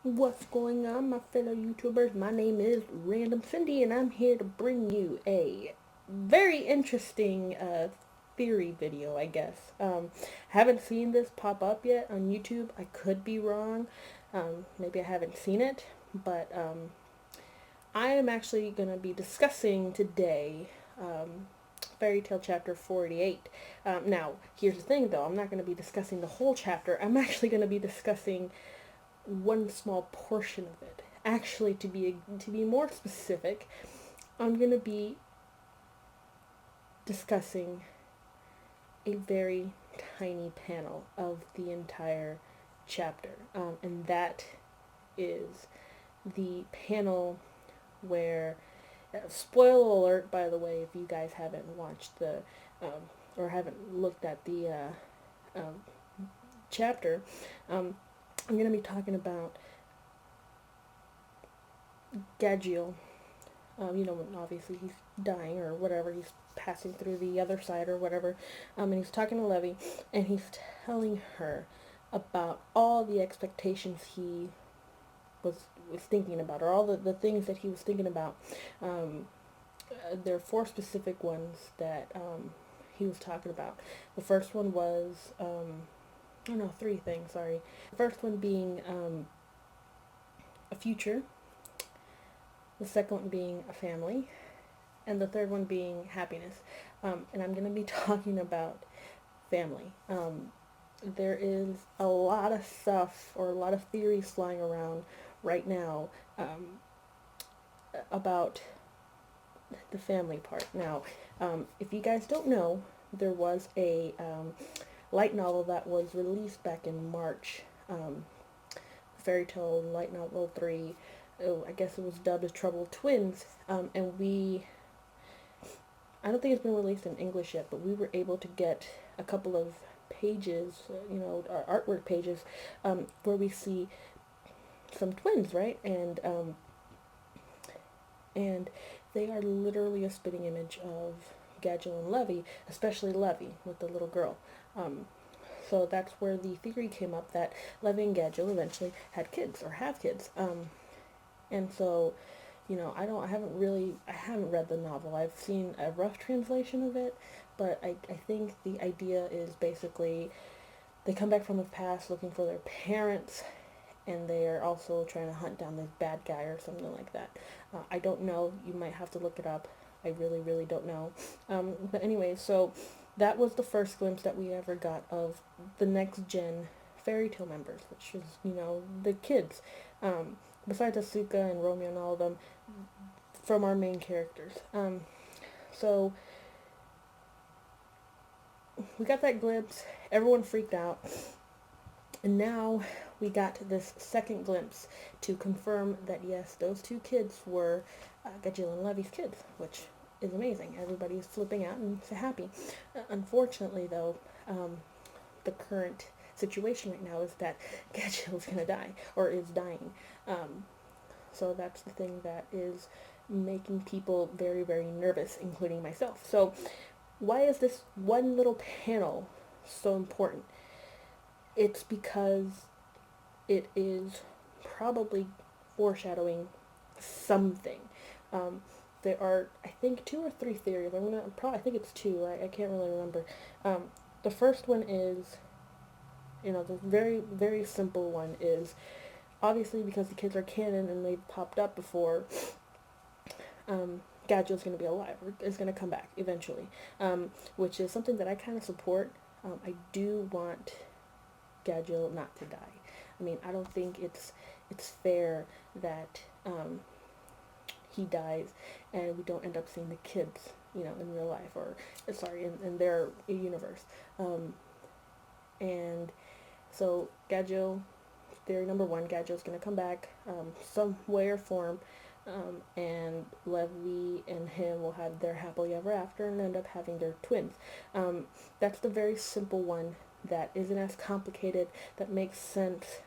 What's going on, my fellow YouTubers? My name is Random Cindy, and I'm here to bring you a very interesting theory video, I guess. Haven't seen this pop up yet on YouTube. I could be wrong. Maybe I haven't seen it, but I am actually going to be discussing today Fairy Tale Chapter 48. Now, here's the thing though, I'm not going to be discussing the whole chapter. I'm actually going to be discussing one small portion of it. Actually, to be more specific, I'm going to be discussing a very tiny panel of the entire chapter, and that is the panel where, spoiler alert, by the way, if you guys haven't watched the or haven't looked at the chapter, I'm going to be talking about Gajeel. When obviously he's dying or whatever, he's passing through the other side or whatever, and he's talking to Levy, and he's telling her about all the expectations he was was thinking about, or all the things that he was thinking about. There are four specific ones that he was talking about. The first one was, I don't know, three things, sorry. The first one being a future, the second one being a family, and the third one being happiness. And I'm going to be talking about family. There is a lot of stuff or a lot of theories flying around right now about the family part. Now, if you guys don't know, there was a light novel that was released back in March. Fairy Tale Light Novel 3. Oh, I guess it was dubbed as Troubled Twins. And I don't think it's been released in English yet, but we were able to get a couple of pages, our artwork pages, where we see some twins, right? And they are literally a spitting image of Gajel and Levy, especially Levy with the little girl. So that's where the theory came up that Levy and Gajel eventually had kids or have kids. And so, I haven't read the novel. I've seen a rough translation of it, but I think the idea is basically they come back from the past looking for their parents, and they are also trying to hunt down this bad guy or something like that. I don't know. You might have to look it up. I really, really don't know. But anyway, so that was the first glimpse that we ever got of the next gen fairy tale members, which is, the kids. Besides Asuka and Romeo and all of them, from our main characters. So we got that glimpse. Everyone freaked out. And now we got this second glimpse to confirm that yes, those two kids were Gajil and Levy's kids, which is amazing. Everybody's flipping out and so happy. Unfortunately, though, the current situation right now is that Gajil is going to die, or is dying. So that's the thing that is making people very, very nervous, including myself. So why is this one little panel so important? It's because it is probably foreshadowing something. There are, I think, two or three theories. I think it's two. I can't really remember. The first one is, the very, very simple one is, obviously because the kids are canon and they've popped up before, Gadget's going to be alive, or is going to come back eventually, which is something that I kind of support. I do want Gadget not to die. I mean, I don't think it's fair that he dies and we don't end up seeing the kids, in real life, or sorry, in their universe. And so Gadget, theory number one, Gadget's going to come back some way or form, and Levy and him will have their happily ever after and end up having their twins. That's the very simple one that isn't as complicated, that makes sense.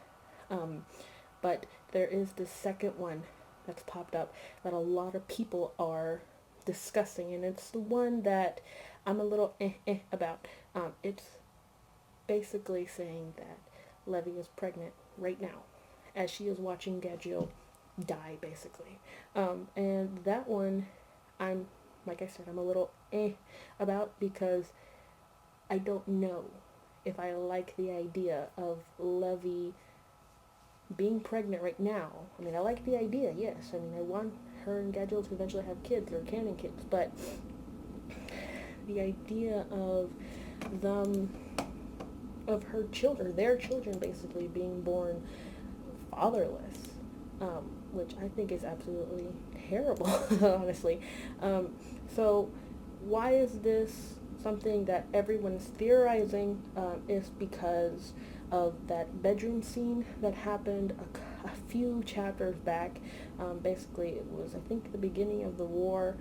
But there is the second one that's popped up that a lot of people are discussing, and it's the one that I'm a little about. It's basically saying that Levy is pregnant right now, as she is watching Gajevy die, basically. And that one, I'm, like I said, I'm a little about, because I don't know if I like the idea of Levy being pregnant right now. I mean, I like the idea, yes. I mean, I want her and Gajevy to eventually have kids, or canon kids, but the idea of them, of her children, their children basically being born fatherless, which I think is absolutely terrible, honestly. So why is this something that everyone's theorizing? Is because of that bedroom scene that happened a few chapters back. Basically, it was, I think, the beginning of the war,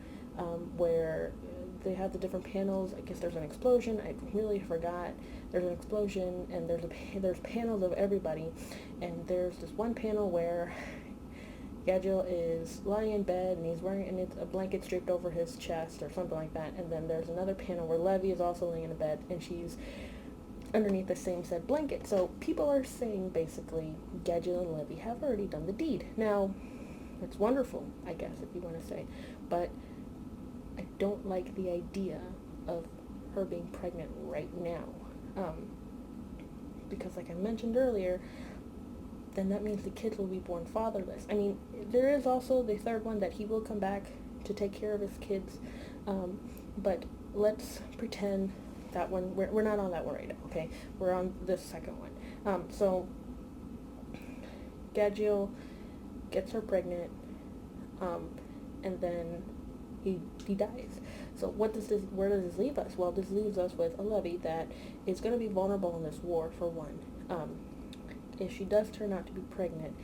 where they had the different panels. I guess there's an explosion. I really forgot. There's an explosion, and there's panels of everybody, and there's this one panel where Gajevy is lying in bed, and it's a blanket draped over his chest or something like that. And then there's another panel where Levy is also laying in bed, and she's underneath the same said blanket. So people are saying basically Gajevy and Levy have already done the deed. Now, it's wonderful, I guess, if you want to say, but I don't like the idea of her being pregnant right now. Because like I mentioned earlier, then that means the kids will be born fatherless. I mean, there is also the third one that he will come back to take care of his kids, but let's pretend that one, we're not on that one right now, okay? We're on this second one. So Gajevy gets her pregnant, and then he dies. So where does this leave us? Well, this leaves us with a Levy that is going to be vulnerable in this war, for one. If she does turn out to be pregnant,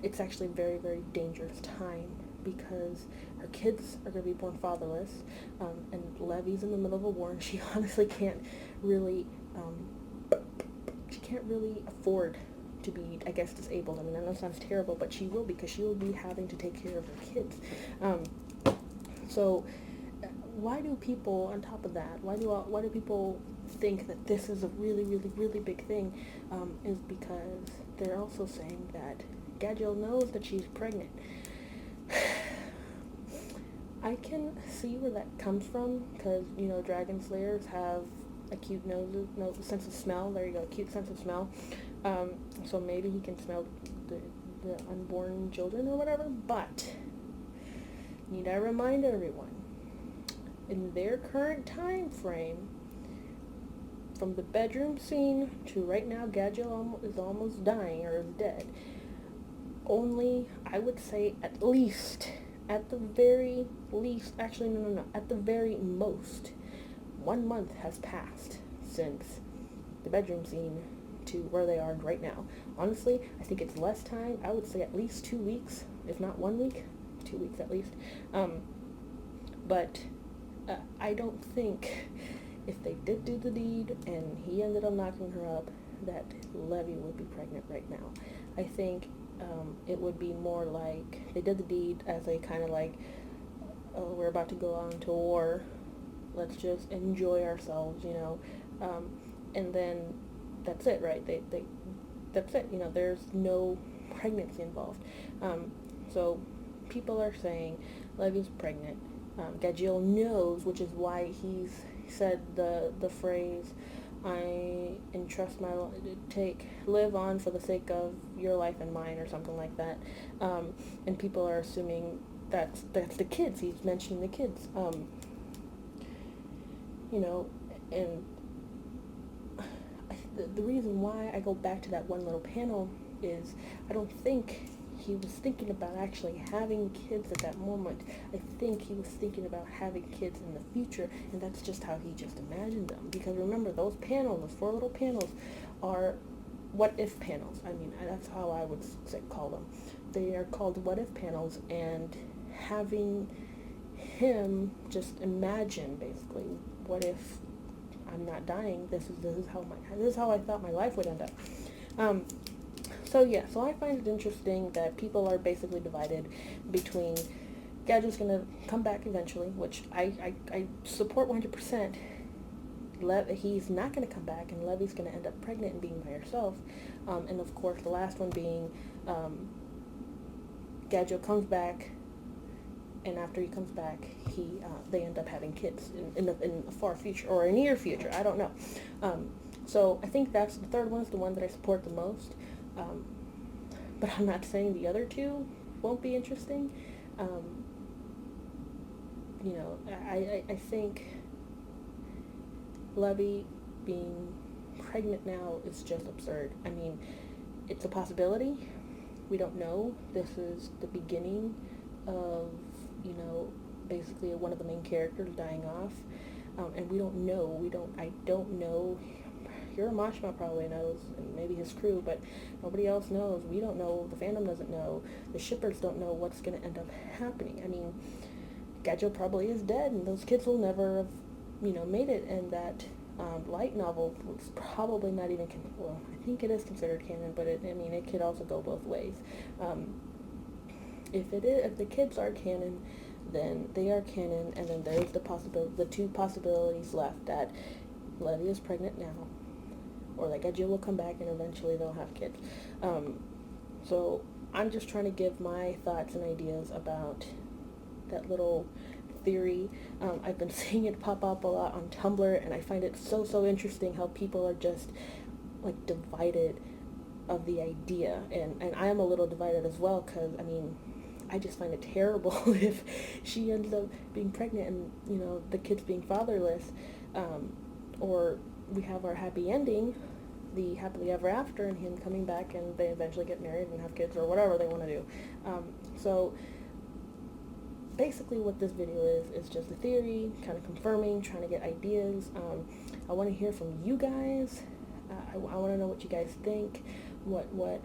it's actually a very, very dangerous time, because her kids are going to be born fatherless, and Levy's in the middle of a war, and she honestly can't really afford to be, I guess, disabled. I mean, I know it sounds terrible, but she will, because she will be having to take care of her kids. So why do people, on top of that, why do people think that this is a really, really, really big thing? Is because they're also saying that Gajevy knows that she's pregnant. I can see where that comes from, because, dragon slayers have a cute sense of smell. There you go, cute sense of smell. So maybe he can smell the unborn children or whatever, but need I remind everyone, in their current time frame, from the bedroom scene to right now, Gajevy is almost dying, or is dead. Only, I would say, at the very least, actually, no, at the very most, 1 month has passed since the bedroom scene to where they are right now. Honestly, I think it's less time. I would say at least 2 weeks, if not 1 week. 2 weeks at least. But I don't think, if they did do the deed and he ended up knocking her up, that Levy would be pregnant right now. I think it would be more like they did the deed as a kind of like, oh, we're about to go on to war, let's just enjoy ourselves, and then that's it, right? That's it, there's no pregnancy involved. So people are saying Levy's pregnant. Gajevy knows, which is why he's said the phrase, I entrust my live on for the sake of your life and mine, or something like that. And people are assuming that's the kids. He's mentioning the kids. And the reason why I go back to that one little panel is I don't think he was thinking about actually having kids at that moment. I think he was thinking about having kids in the future, and that's just how he just imagined them. Because remember, those 4 little panels, are what-if panels. I mean, that's how I would call them. They are called what-if panels, and having him just imagine, basically, what if I'm not dying? This is how I thought my life would end up. So I find it interesting that people are basically divided between Gajevy's going to come back eventually, which I support 100%, he's not going to come back, and Levy's going to end up pregnant and being by herself. And of course, the last one being Gajevy comes back, and after he comes back, they end up having kids in a far future or a near future. I don't know. So I think that's the third one is the one that I support the most. But I'm not saying the other two won't be interesting. I think Levy being pregnant now is just absurd. I mean, it's a possibility. We don't know. This is the beginning of, basically one of the main characters dying off. And we don't know. I don't know. Hiroshima probably knows, and maybe his crew, but nobody else knows. We don't know. The fandom doesn't know. The shippers don't know what's going to end up happening. I mean, Gajevy probably is dead, and those kids will never have, made it. And that light novel was probably not even, I think it is considered canon, but it could also go both ways. If the kids are canon, then they are canon, and then there's the two possibilities left, that Levy is pregnant now, or that Gajevy will come back and eventually they'll have kids. So I'm just trying to give my thoughts and ideas about that little theory. I've been seeing it pop up a lot on Tumblr, and I find it so interesting how people are just like divided of the idea, and I am a little divided as well, because I just find it terrible if she ends up being pregnant and the kids being fatherless, or we have our happy ending, the happily ever after, and him coming back and they eventually get married and have kids or whatever they want to do. So basically what this video is just a theory, kind of confirming, trying to get ideas. I want to hear from you guys. I want to know what you guys think, where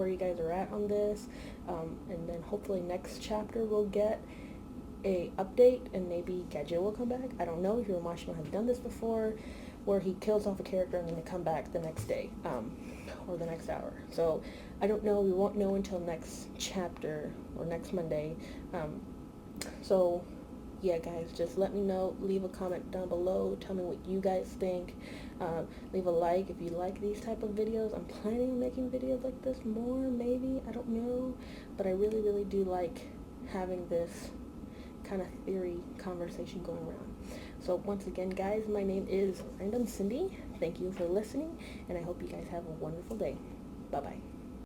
you guys are at on this, and then hopefully next chapter we'll get a update, and maybe Gajevy will come back. I don't know. Hiroshima has done this before, where he kills off a character and then they come back the next day, or the next hour. So I don't know. We won't know until next chapter or next Monday. So yeah, guys, just let me know. Leave a comment down below. Tell me what you guys think. Leave a like if you like these type of videos. I'm planning on making videos like this more, maybe. I don't know. But I really do like having this kind of theory conversation going around. So once again, guys, my name is Random Cindy. Thank you for listening, and I hope you guys have a wonderful day. Bye-bye.